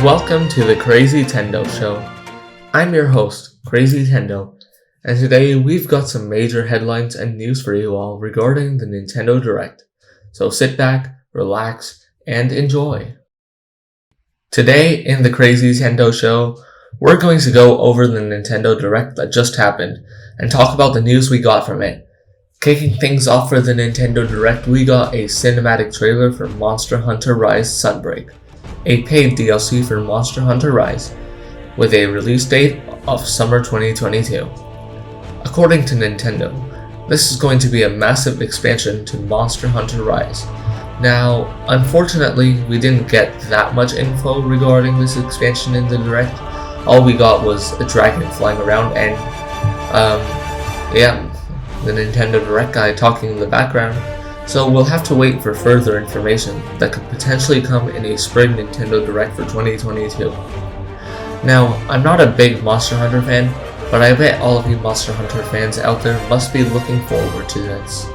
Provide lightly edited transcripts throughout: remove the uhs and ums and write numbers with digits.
Welcome to the Crazytendo Show. I'm your host, Crazytendo, and today we've got some major headlines and news for you all regarding the Nintendo Direct. So sit back, relax, and enjoy. Today in the Crazytendo Show, we're going to go over the Nintendo Direct that just happened and talk about the news we got from it. Kicking things off for the Nintendo Direct, we got a cinematic trailer for Monster Hunter Rise Sunbreak, a paid DLC for Monster Hunter Rise, with a release date of summer 2022. According to Nintendo, this is going to be a massive expansion to Monster Hunter Rise. Now, unfortunately, we didn't get that much info regarding this expansion in the Direct. All we got was a dragon flying around and, the Nintendo Direct guy talking in the background. So we'll have to wait for further information that could potentially come in a spring Nintendo Direct for 2022. Now, I'm not a big Monster Hunter fan, but I bet all of you Monster Hunter fans out there must be looking forward to this.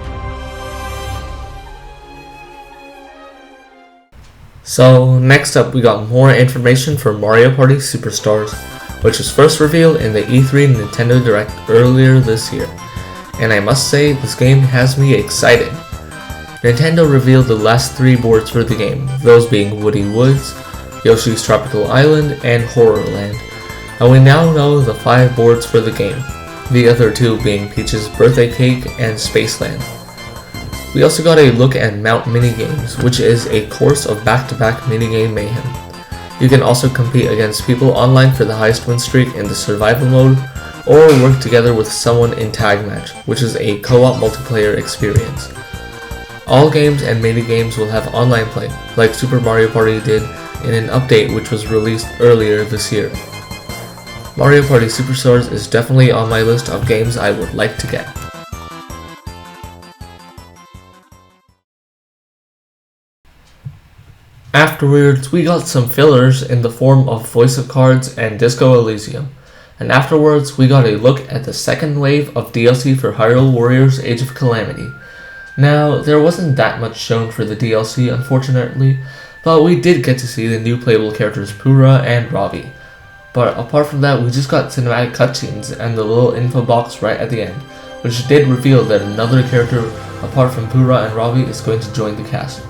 So next up, we got more information for Mario Party Superstars, which was first revealed in the E3 Nintendo Direct earlier this year. And I must say, this game has me excited. Nintendo revealed the last 3 boards for the game, those being Woody Woods, Yoshi's Tropical Island, and Horrorland. And we now know the 5 boards for the game, the other 2 being Peach's Birthday Cake and Spaceland. We also got a look at Mount Minigames, which is a course of back-to-back minigame mayhem. You can also compete against people online for the highest win streak in the survival mode, or work together with someone in Tag Match, which is a co-op multiplayer experience. All games and minigames will have online play, like Super Mario Party did in an update which was released earlier this year. Mario Party Superstars is definitely on my list of games I would like to get. Afterwards, we got some fillers in the form of Voice of Cards and Disco Elysium. And afterwards, we got a look at the second wave of DLC for Hyrule Warriors Age of Calamity. Now, there wasn't that much shown for the DLC, unfortunately, but we did get to see the new playable characters Pura and Robbie. But apart from that, we just got cinematic cutscenes and the little info box right at the end, which did reveal that another character apart from Pura and Robbie is going to join the cast.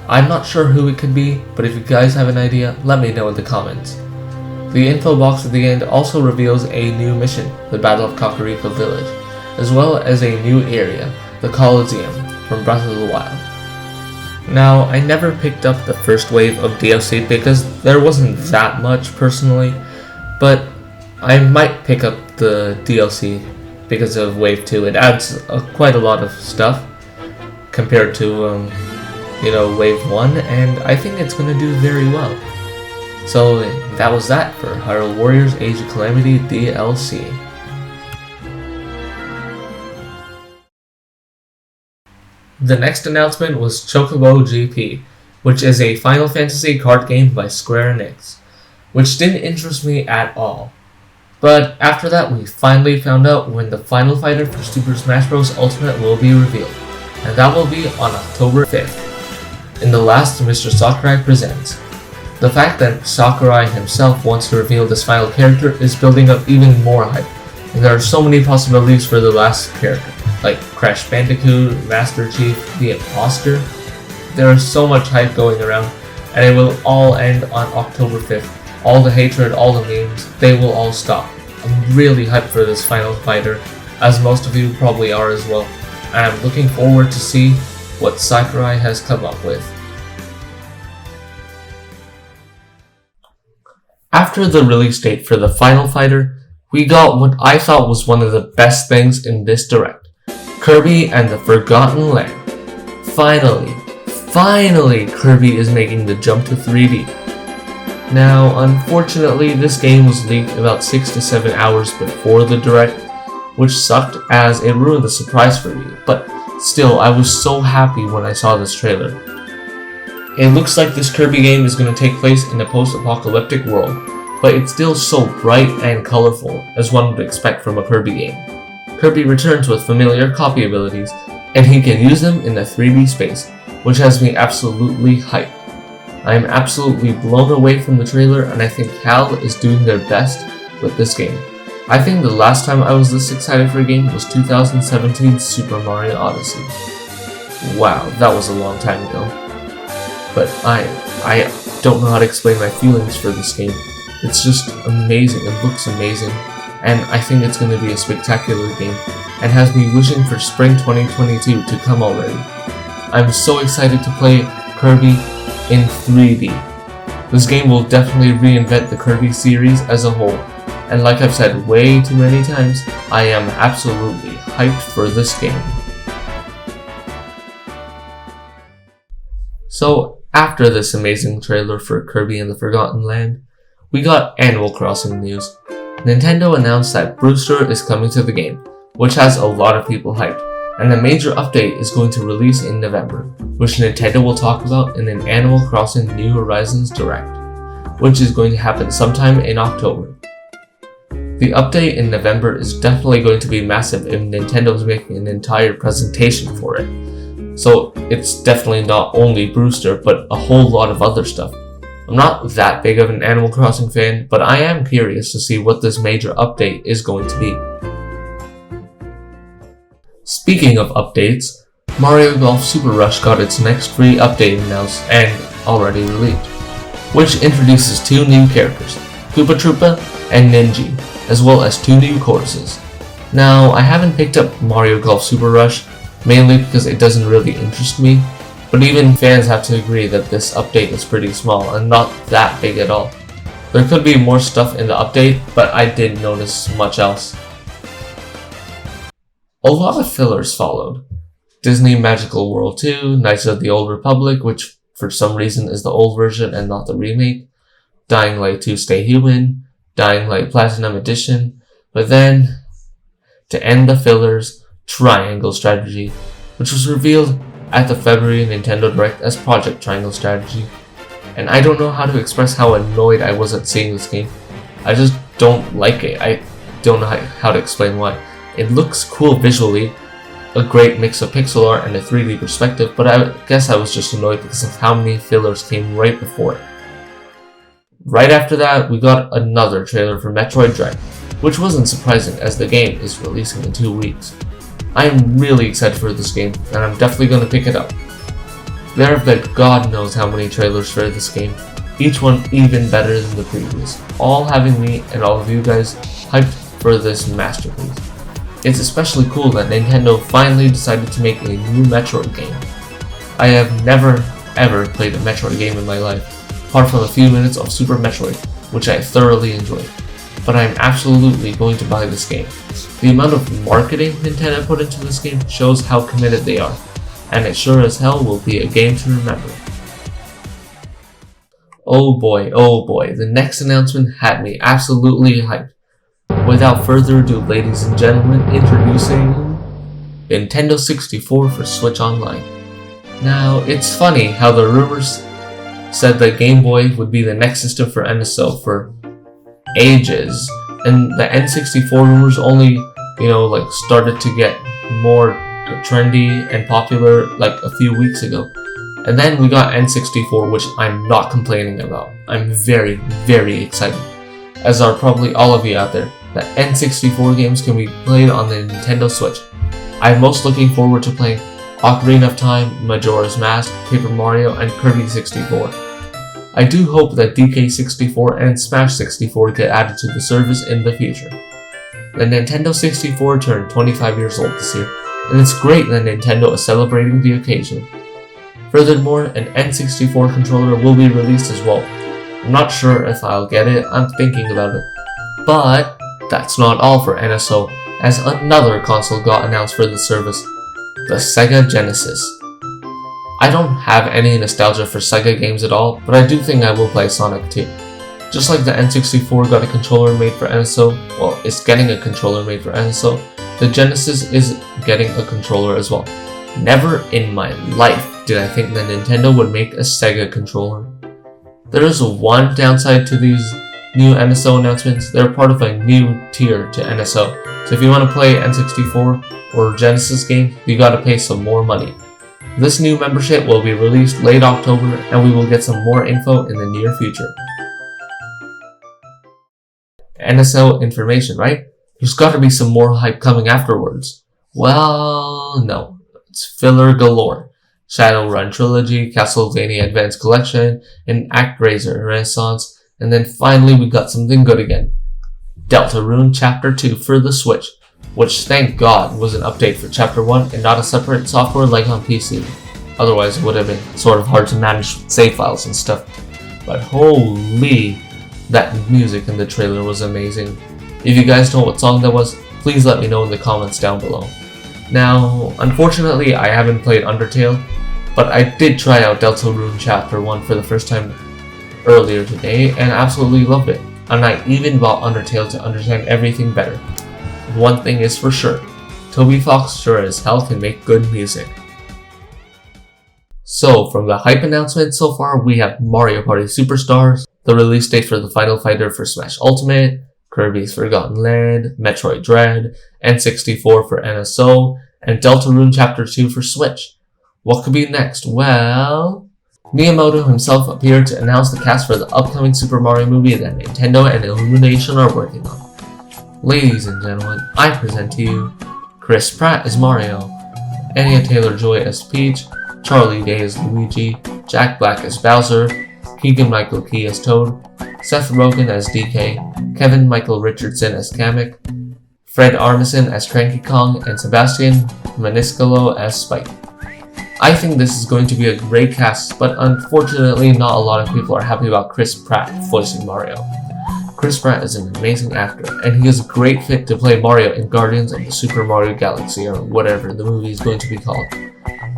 I'm not sure who it could be, but if you guys have an idea, let me know in the comments. The info box at the end also reveals a new mission, the Battle of Kakariko Village, as well as a new area, the Coliseum, from Breath of the Wild. Now, I never picked up the first wave of DLC because there wasn't that much personally, but I might pick up the DLC because of wave 2. It adds quite a lot of stuff compared to, wave 1, and I think it's going to do very well. So that was that for Hyrule Warriors Age of Calamity DLC. The next announcement was Chocobo GP, which is a Final Fantasy card game by Square Enix, which didn't interest me at all. But after that, we finally found out when the final fighter for Super Smash Bros. Ultimate will be revealed, and that will be on October 5th, in the last Mr. Sakurai Presents. The fact that Sakurai himself wants to reveal this final character is building up even more hype, and there are so many possibilities for the last character, like Crash Bandicoot, Master Chief, the Imposter. There is so much hype going around, and it will all end on October 5th. All the hatred, all the memes, they will all stop. I'm really hyped for this final fighter, as most of you probably are as well, and I'm looking forward to see what Sakurai has come up with. After the release date for the final fighter, we got what I thought was one of the best things in this Direct. Kirby and the Forgotten Land. Finally, Kirby is making the jump to 3D. Now, unfortunately, this game was leaked about 6 to 7 hours before the Direct, which sucked as it ruined the surprise for me, but still, I was so happy when I saw this trailer. It looks like this Kirby game is going to take place in a post-apocalyptic world, but it's still so bright and colorful as one would expect from a Kirby game. Kirby returns with familiar copy abilities, and he can use them in the 3D space, which has me absolutely hyped. I am absolutely blown away from the trailer, and I think HAL is doing their best with this game. I think the last time I was this excited for a game was 2017's Super Mario Odyssey. Wow, that was a long time ago. But I don't know how to explain my feelings for this game. It's just amazing, it looks amazing, and I think it's going to be a spectacular game, and has me wishing for spring 2022 to come already. I'm so excited to play Kirby in 3D. This game will definitely reinvent the Kirby series as a whole, and like I've said way too many times, I am absolutely hyped for this game. So after this amazing trailer for Kirby and the Forgotten Land, we got Animal Crossing news. Nintendo announced that Brewster is coming to the game, which has a lot of people hyped, and a major update is going to release in November, which Nintendo will talk about in an Animal Crossing New Horizons Direct, which is going to happen sometime in October. The update in November is definitely going to be massive if Nintendo is making an entire presentation for it. So it's definitely not only Brewster, but a whole lot of other stuff. I'm not that big of an Animal Crossing fan, but I am curious to see what this major update is going to be. Speaking of updates, Mario Golf Super Rush got its next free update announced and already released, which introduces 2 new characters, Koopa Troopa and Ninja, as well as 2 new courses. Now, I haven't picked up Mario Golf Super Rush, mainly because it doesn't really interest me, but even fans have to agree that this update is pretty small and not that big at all. There could be more stuff in the update, but I didn't notice much else. A lot of fillers followed. Disney Magical World 2, Knights of the Old Republic, which for some reason is the old version and not the remake, Dying Light 2 Stay Human, Dying Light Platinum Edition, but then, to end the fillers, Triangle Strategy, which was revealed at the February Nintendo Direct as Project Triangle Strategy. And I don't know how to express how annoyed I was at seeing this game. I just don't like it. I don't know how to explain why. It looks cool visually, a great mix of pixel art and a 3D perspective, but I guess I was just annoyed because of how many fillers came right before it. Right after that, we got another trailer for Metroid Dread, which wasn't surprising as the game is releasing in 2 weeks. I am really excited for this game, and I'm definitely going to pick it up. There have been God knows how many trailers for this game, each one even better than the previous, all having me and all of you guys hyped for this masterpiece. It's especially cool that Nintendo finally decided to make a new Metroid game. I have never ever played a Metroid game in my life, apart from a few minutes of Super Metroid, which I thoroughly enjoyed. But I am absolutely going to buy this game. The amount of marketing Nintendo put into this game shows how committed they are, and it sure as hell will be a game to remember. Oh boy, the next announcement had me absolutely hyped. Without further ado, ladies and gentlemen, introducing Nintendo 64 for Switch Online. Now, it's funny how the rumors said that Game Boy would be the next system for NSO for ages, and the N64 rumors only, started to get more trendy and popular like a few weeks ago. And then we got N64, which I'm not complaining about. I'm very, very excited, as are probably all of you out there, that N64 games can be played on the Nintendo Switch. I'm most looking forward to playing Ocarina of Time, Majora's Mask, Paper Mario, and Kirby 64. I do hope that DK64 and Smash 64 get added to the service in the future. The Nintendo 64 turned 25 years old this year, and it's great that Nintendo is celebrating the occasion. Furthermore, an N64 controller will be released as well. I'm not sure if I'll get it, I'm thinking about it. But that's not all for NSO, as another console got announced for the service, the Sega Genesis. I don't have any nostalgia for Sega games at all, but I do think I will play Sonic 2. Just like the N64 got a controller made for NSO, well, it's getting a controller made for NSO, the Genesis is getting a controller as well. Never in my life did I think that Nintendo would make a Sega controller. There is one downside to these new NSO announcements. They're part of a new tier to NSO, so if you want to play N64 or Genesis game, you gotta pay some more money. This new membership will be released late October and we will get some more info in the near future. NSO information, right? There's gotta be some more hype coming afterwards. Well, no. It's filler galore. Shadowrun Trilogy, Castlevania Advanced Collection, and ActRaiser Renaissance, and then finally we got something good again. Deltarune Chapter 2 for the Switch, which thank God was an update for Chapter 1 and not a separate software like on PC. Otherwise it would have been sort of hard to manage save files and stuff. But holy, that music in the trailer was amazing. If you guys know what song that was, please let me know in the comments down below. Now, unfortunately I haven't played Undertale, but I did try out Deltarune Chapter 1 for the first time earlier today and absolutely loved it. And I even bought Undertale to understand everything better. One thing is for sure, Toby Fox sure as hell can make good music. So, from the hype announcement so far, we have Mario Party Superstars, the release date for the Final Fighter for Smash Ultimate, Kirby's Forgotten Land, Metroid Dread, N64 for NSO, and Deltarune Chapter 2 for Switch. What could be next? Well, Miyamoto himself appeared to announce the cast for the upcoming Super Mario movie that Nintendo and Illumination are working on. Ladies and gentlemen, I present to you Chris Pratt as Mario, Anya Taylor-Joy as Peach, Charlie Day as Luigi, Jack Black as Bowser, Keegan-Michael Key as Toad, Seth Rogen as DK, Kevin Michael Richardson as Kamek, Fred Armisen as Cranky Kong, and Sebastian Maniscalco as Spike. I think this is going to be a great cast, but unfortunately not a lot of people are happy about Chris Pratt voicing Mario. Chris Pratt is an amazing actor, and he is a great fit to play Mario in Guardians of the Super Mario Galaxy, or whatever the movie is going to be called.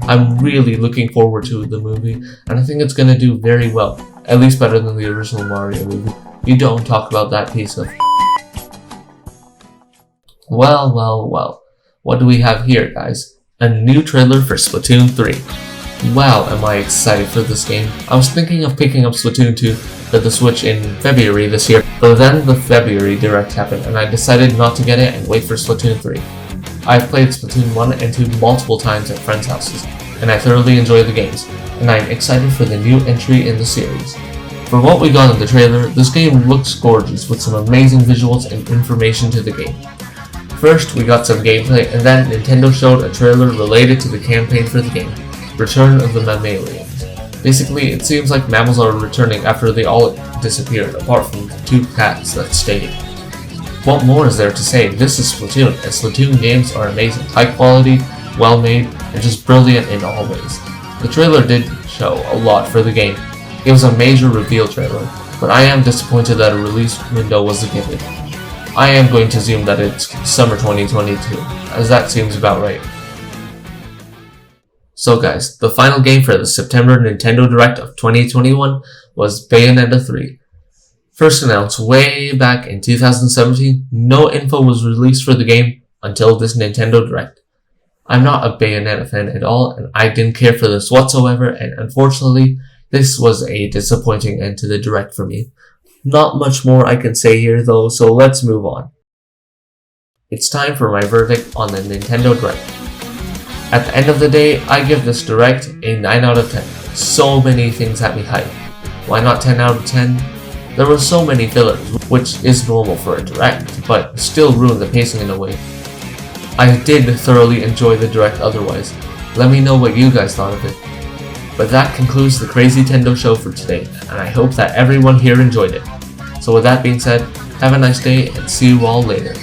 I'm really looking forward to the movie, and I think it's going to do very well, at least better than the original Mario movie. You don't talk about that piece of Well, what do we have here, guys? A new trailer for Splatoon 3. Wow, am I excited for this game. I was thinking of picking up Splatoon 2 for the Switch in February this year, but then the February Direct happened and I decided not to get it and wait for Splatoon 3. I've played Splatoon 1 and 2 multiple times at friends' houses, and I thoroughly enjoy the games, and I'm excited for the new entry in the series. For what we got in the trailer, this game looks gorgeous with some amazing visuals and information to the game. First, we got some gameplay, and then Nintendo showed a trailer related to the campaign for the game, Return of the Mammalians. Basically, it seems like mammals are returning after they all disappeared, apart from the 2 cats that stayed. What more is there to say? This is Splatoon, and Splatoon games are amazing, high quality, well made, and just brilliant in all ways. The trailer did show a lot for the game. It was a major reveal trailer, but I am disappointed that a release window was given. I am going to assume that it's summer 2022, as that seems about right. So guys, the final game for the September Nintendo Direct of 2021 was Bayonetta 3. First announced way back in 2017, no info was released for the game until this Nintendo Direct. I'm not a Bayonetta fan at all, and I didn't care for this whatsoever, and unfortunately, this was a disappointing end to the Direct for me. Not much more I can say here though, so let's move on. It's time for my verdict on the Nintendo Direct. At the end of the day, I give this Direct a 9 out of 10. So many things had me hyped. Why not 10 out of 10? There were so many fillers, which is normal for a Direct, but still ruined the pacing in a way. I did thoroughly enjoy the Direct otherwise. Let me know what you guys thought of it. But that concludes the Crazytendo Show for today, and I hope that everyone here enjoyed it. So with that being said, have a nice day and see you all later.